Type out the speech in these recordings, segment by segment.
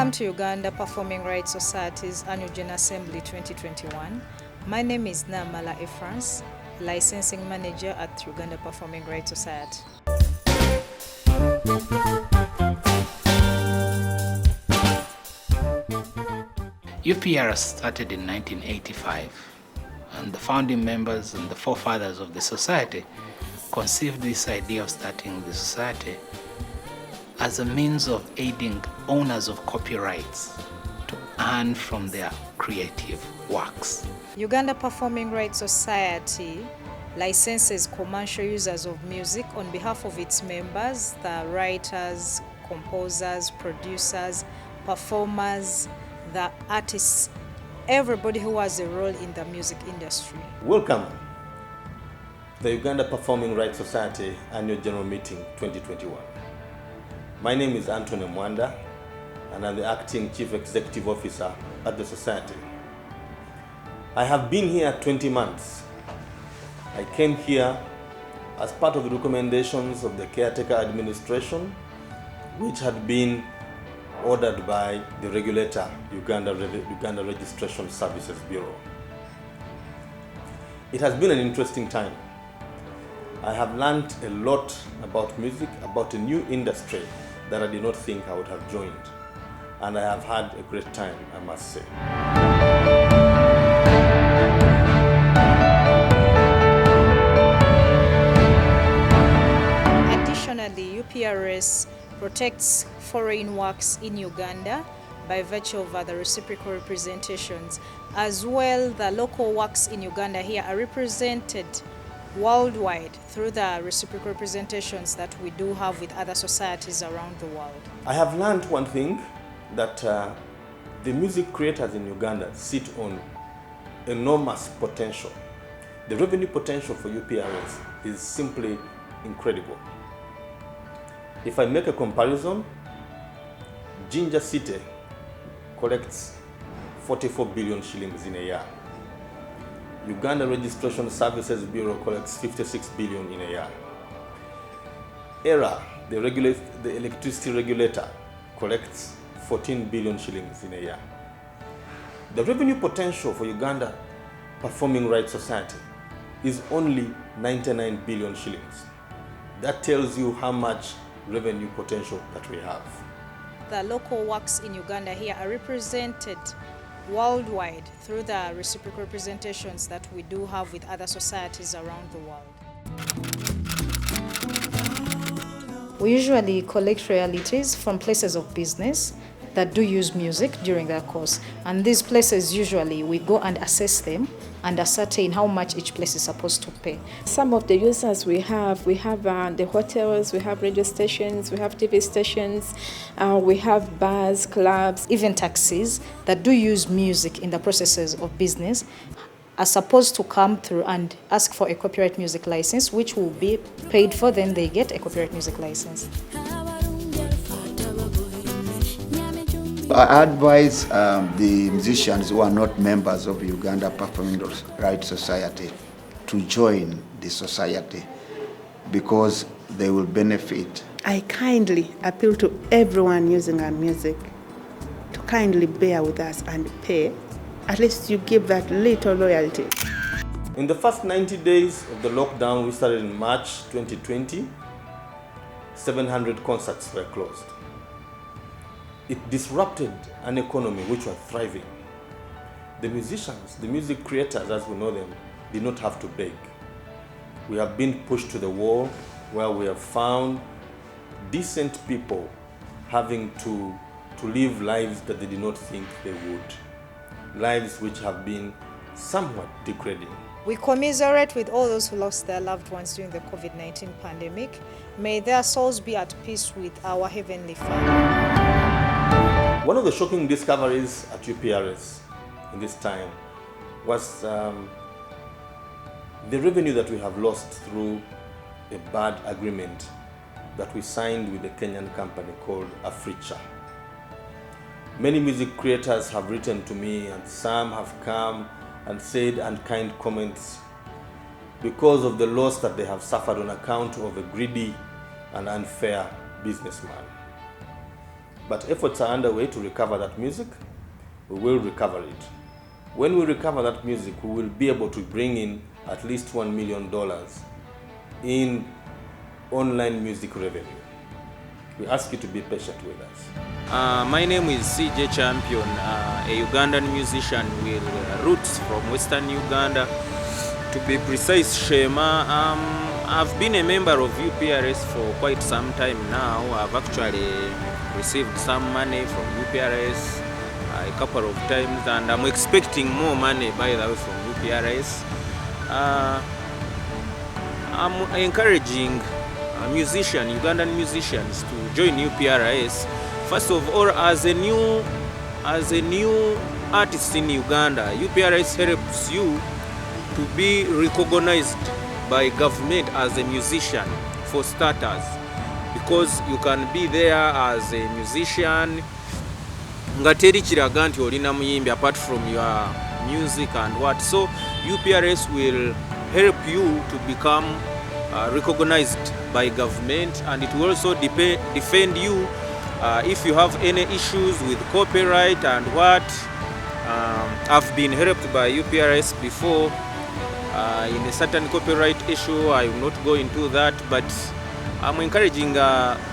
Welcome to Uganda Performing Rights Society's Annual General Assembly 2021. My name is Naamala Ephrance, Licensing Manager at Uganda Performing Rights Society. UPRS started in 1985, and the founding members and the forefathers of the society conceived this idea of starting the society as a means of aiding owners of copyrights to earn from their creative works. Uganda Performing Rights Society licenses commercial users of music on behalf of its members, the writers, composers, producers, performers, the artists, everybody who has a role in the music industry. Welcome to the Uganda Performing Rights Society Annual General Meeting 2021. My name is Anthony Mwanda, and I'm the Acting Chief Executive Officer at the Society. I have been here 20 months. I came here as part of the recommendations of the caretaker administration, which had been ordered by the regulator, Uganda Registration Services Bureau. It has been an interesting time. I have learned a lot about music, about a new industry that I did not think I would have joined. And I have had a great time, I must say. Additionally, UPRS protects foreign works in Uganda by virtue of the reciprocal representations. As well, the local works in Uganda here are represented worldwide through the reciprocal representations that we do have with other societies around the world. I have learned one thing, that the music creators in Uganda sit on enormous potential. The revenue potential for UPRS is simply incredible. If I make a comparison, Jinja City collects 44 billion shillings in a year. Uganda Registration Services Bureau collects 56 billion in a year. ERA, the electricity regulator, collects 14 billion shillings in a year. The revenue potential for Uganda Performing Rights Society is only 99 billion shillings. That tells you how much revenue potential that we have. The local works in Uganda here are represented worldwide through the reciprocal representations that we do have with other societies around the world. We usually collect royalties from places of business that do use music during their course. And these places, usually we go and assess them and ascertain how much each place is supposed to pay. Some of the users we have the hotels, we have radio stations, we have TV stations, we have bars, clubs, even taxis that do use music in the processes of business are supposed to come through and ask for a copyright music license, which will be paid for, then they get a copyright music license. I advise the musicians who are not members of Uganda Performing Rights Society to join the society because they will benefit. I kindly appeal to everyone using our music to kindly bear with us and pay. At least you give that little loyalty. In the first 90 days of the lockdown, we started in March 2020, 700 concerts were closed. It disrupted an economy which was thriving. The musicians, the music creators as we know them, did not have to beg. We have been pushed to the wall where we have found decent people having to live lives that they did not think they would. Lives which have been somewhat degrading. We commiserate with all those who lost their loved ones during the COVID-19 pandemic. May their souls be at peace with our Heavenly Father. One of the shocking discoveries at UPRS in this time was the revenue that we have lost through a bad agreement that we signed with a Kenyan company called Uprs. Many music creators have written to me, and some have come and said unkind comments because of the loss that they have suffered on account of a greedy and unfair businessman. But efforts are underway to recover that music. We will recover it. When we recover that music, we will be able to bring in at least $1 million in online music revenue. We ask you to be patient with us. My name is CJ Champion, a Ugandan musician with roots from Western Uganda. To be precise, Shema, I've been a member of UPRS for quite some time now. I've actually received some money from UPRS a couple of times, and I'm expecting more money, by the way, from UPRS. I'm encouraging Ugandan musicians to join UPRS. First of all, as a new artist in Uganda, UPRS helps you to be recognized by government as a musician, for starters, because you can be there as a musician nga teri kiraga nti olina muyimbi apart from your music and what. So UPRS will help you to become recognized by government, and it will also defend you if you have any issues with copyright and what. I've been helped by UPRS before in a certain copyright issue. I will not go into that, but I'm encouraging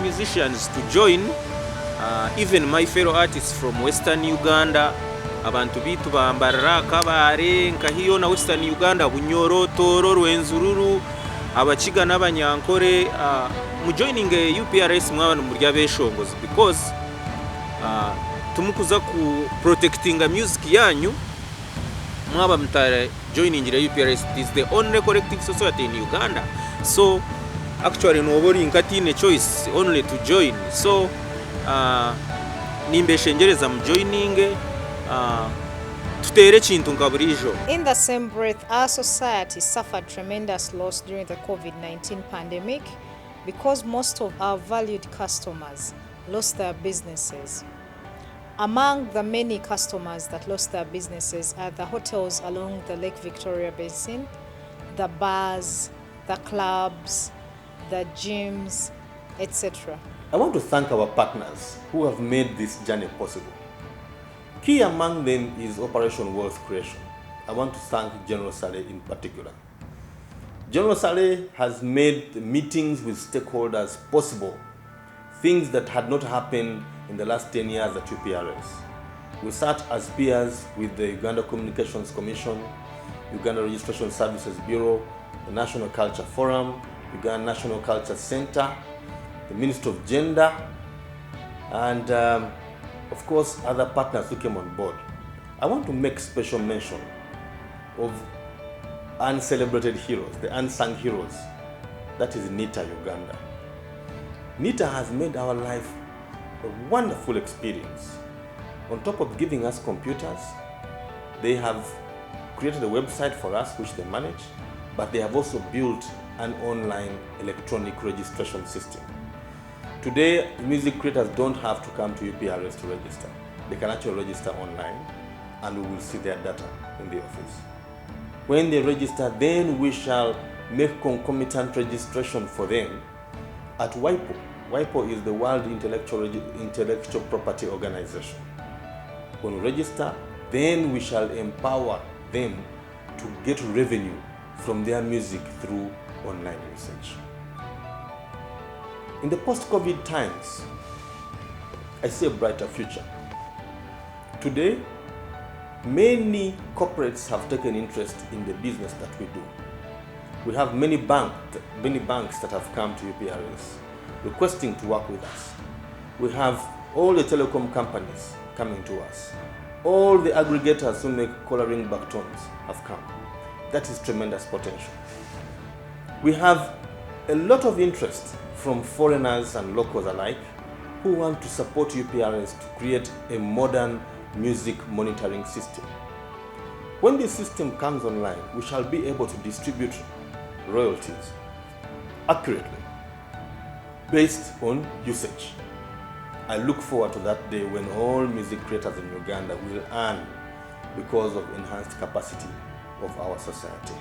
musicians to join, even my fellow artists from Western Uganda. Abantu bitu bambarira kabare nkahiyo na Western Uganda, Bunyoro, Toro, Rwenzururu, abakiga n'abanyankore, mu joining UPRS mwabana murya beshongozi, because tumukuza ku protecting music yanyu mwaba mtare joining UPRS. It is the only collective society in Uganda, so actually nobody nkati ne choice only to join. So nimbeshengereza mu joining tutere kintu nkaburijo. In the same breath, our society suffered tremendous loss during the COVID-19 pandemic because most of our valued customers lost their businesses. Among the many customers that lost their businesses are the hotels along the Lake Victoria Basin, the bars, the clubs, the gyms, etc. I want to thank our partners who have made this journey possible. Key among them is Operation Wealth Creation. I want to thank General Saleh in particular. General Saleh has made meetings with stakeholders possible, things that had not happened in the last 10 years at UPRS. We sat as peers with the Uganda Communications Commission, Uganda Registration Services Bureau, the National Culture Forum, Uganda National Culture Center, the Ministry of Gender, and of course other partners who came on board. I want to make special mention of uncelebrated heroes, the unsung heroes. That is NITA Uganda. NITA has made our life a wonderful experience. On top of giving us computers, they have created a website for us which they manage, but they have also built an online electronic registration system. Today, music creators don't have to come to UPRS to register. They can actually register online, and we will see their data in the office. When they register, then we shall make concomitant registration for them at WIPO. WIPO is the World Intellectual Property Organization. When we register, then we shall empower them to get revenue from their music through online usage. In the post-COVID times, I see a brighter future. Today, many corporates have taken interest in the business that we do. We have many banks that have come to UPRS requesting to work with us. We have all the telecom companies coming to us. All the aggregators who make coloring back tones have come. That is tremendous potential. We have a lot of interest from foreigners and locals alike who want to support UPRS to create a modern music monitoring system. When this system comes online, we shall be able to distribute royalties accurately based on usage. I look forward to that day when all music creators in Uganda will earn because of enhanced capacity of our society.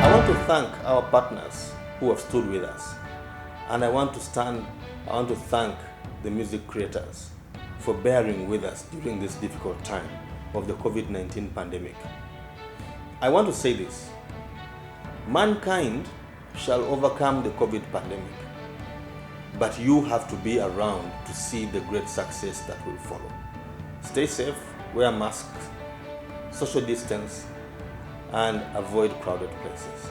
I want to thank our partners who have stood with us. And I want to thank the music creators for bearing with us during this difficult time of the COVID-19 pandemic. I want to say this: mankind shall overcome the COVID pandemic, but you have to be around to see the great success that will follow. Stay safe, wear masks, social distance, and avoid crowded places.